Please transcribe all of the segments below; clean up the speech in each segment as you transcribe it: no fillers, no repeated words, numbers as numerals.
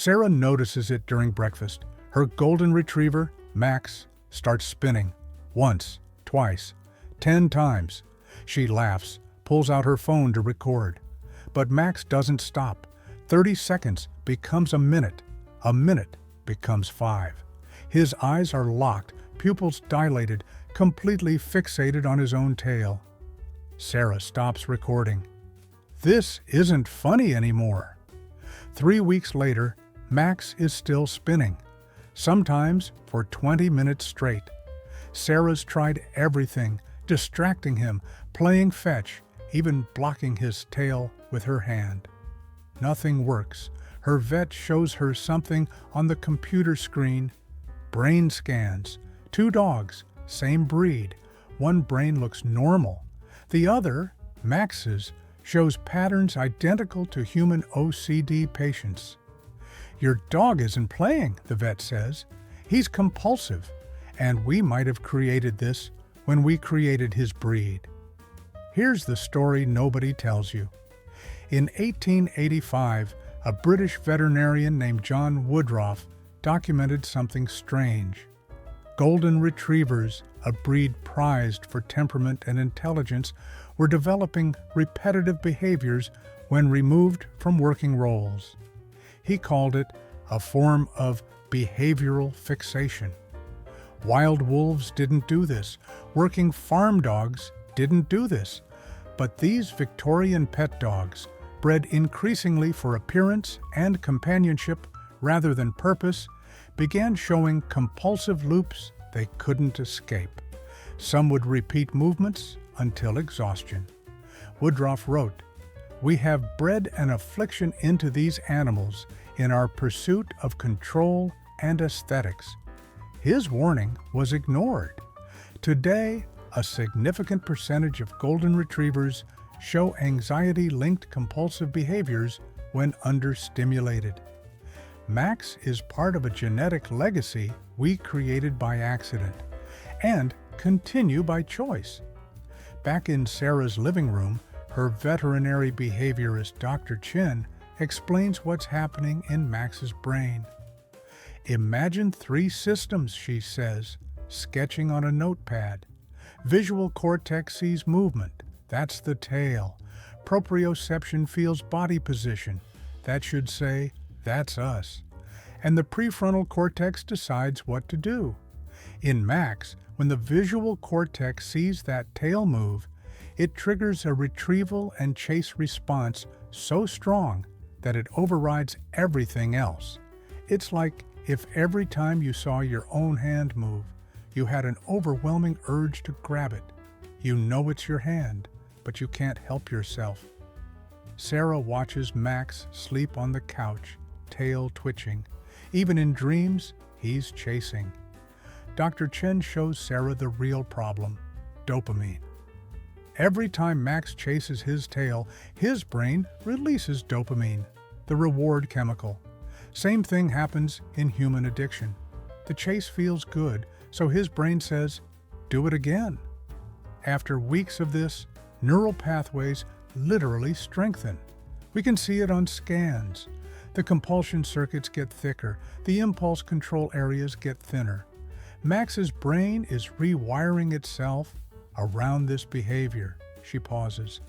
Sarah notices it during breakfast. Her golden retriever, Max, starts spinning. Once, twice, 10 times. She laughs, pulls out her phone to record. But Max doesn't stop. 30 seconds becomes a minute becomes 5. His eyes are locked, pupils dilated, completely fixated on his own tail. Sarah stops recording. This isn't funny anymore. 3 weeks later, Max is still spinning, sometimes for 20 minutes straight. Sarah's tried everything, distracting him, playing fetch, even blocking his tail with her hand. Nothing works. Her vet shows her something on the computer screen. Brain scans. 2 dogs, same breed. One brain looks normal. The other, Max's, shows patterns identical to human OCD patients. Your dog isn't playing, the vet says. He's compulsive, and we might have created this when we created his breed. Here's the story nobody tells you. In 1885, a British veterinarian named John Woodroffe documented something strange. Golden retrievers, a breed prized for temperament and intelligence, were developing repetitive behaviors when removed from working roles. He called it a form of behavioral fixation. Wild wolves didn't do this. Working farm dogs didn't do this. But these Victorian pet dogs, bred increasingly for appearance and companionship rather than purpose, began showing compulsive loops they couldn't escape. Some would repeat movements until exhaustion. Woodroffe wrote, "We have bred an affliction into these animals in our pursuit of control and aesthetics." His warning was ignored. Today, a significant percentage of golden retrievers show anxiety-linked compulsive behaviors when understimulated. Max is part of a genetic legacy we created by accident and continue by choice. Back in Sarah's living room, her veterinary behaviorist Dr. Chin explains what's happening in Max's brain. Imagine 3 systems, she says, sketching on a notepad. Visual cortex sees movement. That's the tail. Proprioception feels body position. That should say, that's us. And the prefrontal cortex decides what to do. In Max, when the visual cortex sees that tail move, it triggers a retrieval and chase response so strong that it overrides everything else. It's like if every time you saw your own hand move, you had an overwhelming urge to grab it. You know it's your hand, but you can't help yourself. Sarah watches Max sleep on the couch, tail twitching. Even in dreams, he's chasing. Dr. Chen shows Sarah the real problem: dopamine. Every time Max chases his tail, his brain releases dopamine, the reward chemical. Same thing happens in human addiction. The chase feels good, so his brain says, do it again. After weeks of this, neural pathways literally strengthen. We can see it on scans. The compulsion circuits get thicker, the impulse control areas get thinner. Max's brain is rewiring itself around this behavior. She pauses.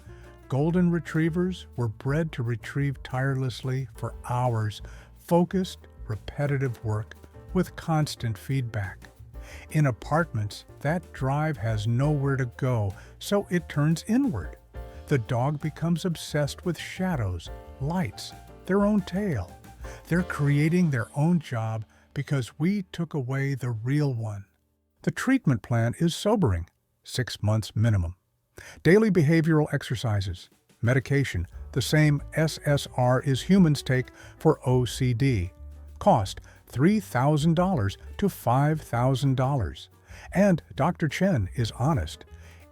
Golden retrievers were bred to retrieve tirelessly for hours, focused, repetitive work with constant feedback. In apartments, that drive has nowhere to go, so it turns inward. The dog becomes obsessed with shadows, lights, their own tail. They're creating their own job because we took away the real one. The treatment plan is sobering, 6 months minimum. Daily behavioral exercises, medication, the same SSR as humans take for OCD. Cost $3,000 to $5,000. And Dr. Chen is honest.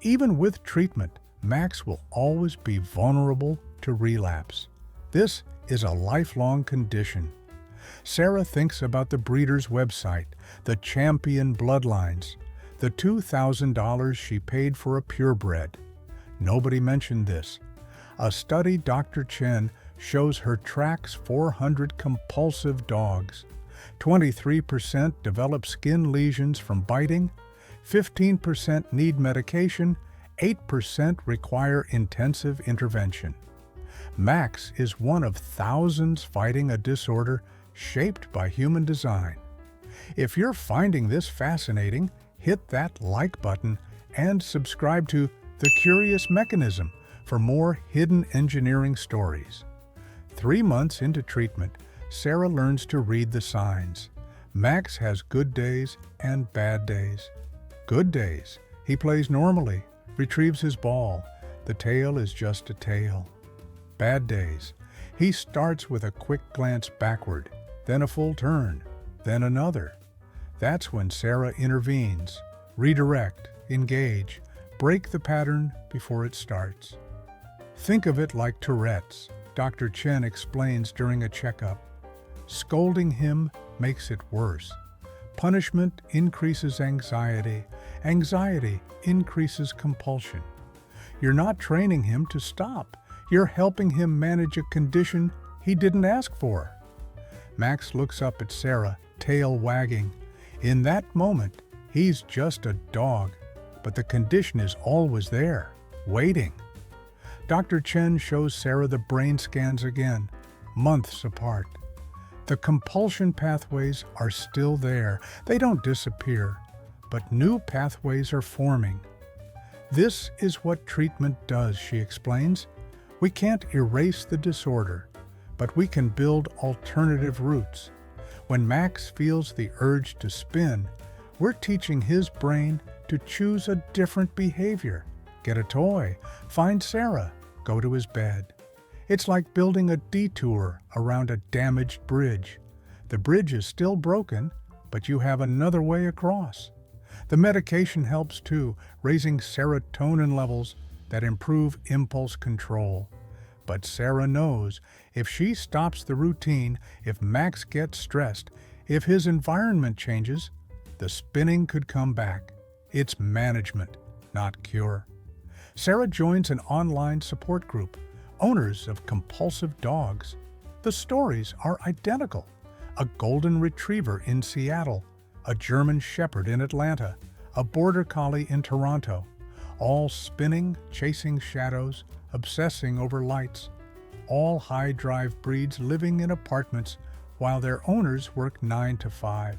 Even with treatment, Max will always be vulnerable to relapse. This is a lifelong condition. Sarah thinks about the breeder's website, the champion bloodlines, the $2,000 she paid for a purebred. Nobody mentioned this. A study Dr. Chen shows her tracks 400 compulsive dogs. 23% develop skin lesions from biting, 15% need medication, 8% require intensive intervention. Max is one of thousands fighting a disorder shaped by human design. If you're finding this fascinating, hit that like button and subscribe to The Curious Mechanism for more hidden engineering stories. 3 months into treatment, Sarah learns to read the signs. Max has good days and bad days. Good days, he plays normally, retrieves his ball. The tail is just a tail. Bad days, he starts with a quick glance backward, then a full turn, then another. That's when Sarah intervenes, redirect, engage, break the pattern before it starts. Think of it like Tourette's, Dr. Chen explains during a checkup. Scolding him makes it worse. Punishment increases anxiety. Anxiety increases compulsion. You're not training him to stop. You're helping him manage a condition he didn't ask for. Max looks up at Sarah, tail wagging. In that moment, he's just a dog, but the condition is always there, waiting. Dr. Chen shows Sarah the brain scans again, months apart. The compulsion pathways are still there. They don't disappear, but new pathways are forming. This is what treatment does, she explains. We can't erase the disorder, but we can build alternative routes. When Max feels the urge to spin, we're teaching his brain to choose a different behavior. Get a toy, find Sarah, go to his bed. It's like building a detour around a damaged bridge. The bridge is still broken, but you have another way across. The medication helps too, raising serotonin levels that improve impulse control. But Sarah knows if she stops the routine, if Max gets stressed, if his environment changes, the spinning could come back. It's management, not cure. Sarah joins an online support group, owners of compulsive dogs. The stories are identical. A golden retriever in Seattle, a German shepherd in Atlanta, a border collie in Toronto, all spinning, chasing shadows, obsessing over lights. All high-drive breeds living in apartments while their owners work 9 to 5.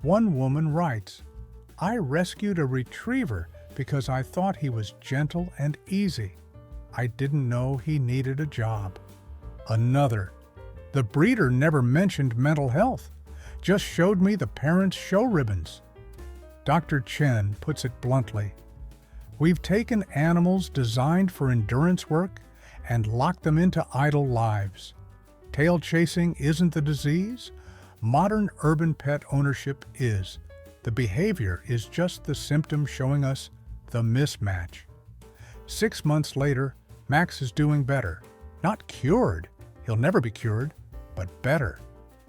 One woman writes, "I rescued a retriever because I thought he was gentle and easy. I didn't know he needed a job." Another, "The breeder never mentioned mental health, just showed me the parents' show ribbons." Dr. Chen puts it bluntly, "We've taken animals designed for endurance work and locked them into idle lives. Tail chasing isn't the disease. Modern urban pet ownership is. The behavior is just the symptom showing us the mismatch." 6 months later, Max is doing better. Not cured, he'll never be cured, but better.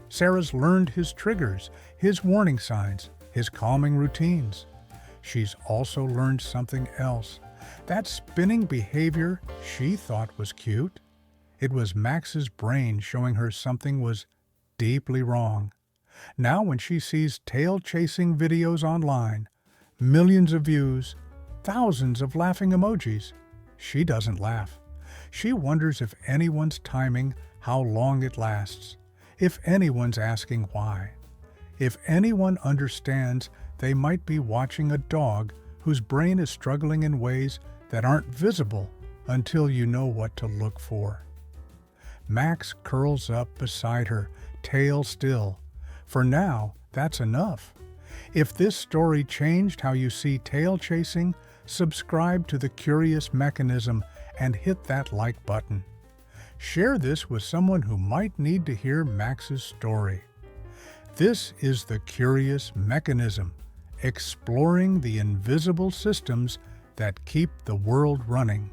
Sarah's learned his triggers, his warning signs, his calming routines. She's also learned something else. That spinning behavior she thought was cute. It was Max's brain showing her something was deeply wrong. Now when she sees tail-chasing videos online, millions of views, thousands of laughing emojis, she doesn't laugh. She wonders if anyone's timing how long it lasts, if anyone's asking why, if anyone understands they might be watching a dog whose brain is struggling in ways that aren't visible until you know what to look for. Max curls up beside her, tail still. For now, that's enough. If this story changed how you see tail chasing, subscribe to The Curious Mechanism and hit that like button. Share this with someone who might need to hear Max's story. This is The Curious Mechanism, exploring the invisible systems that keep the world running.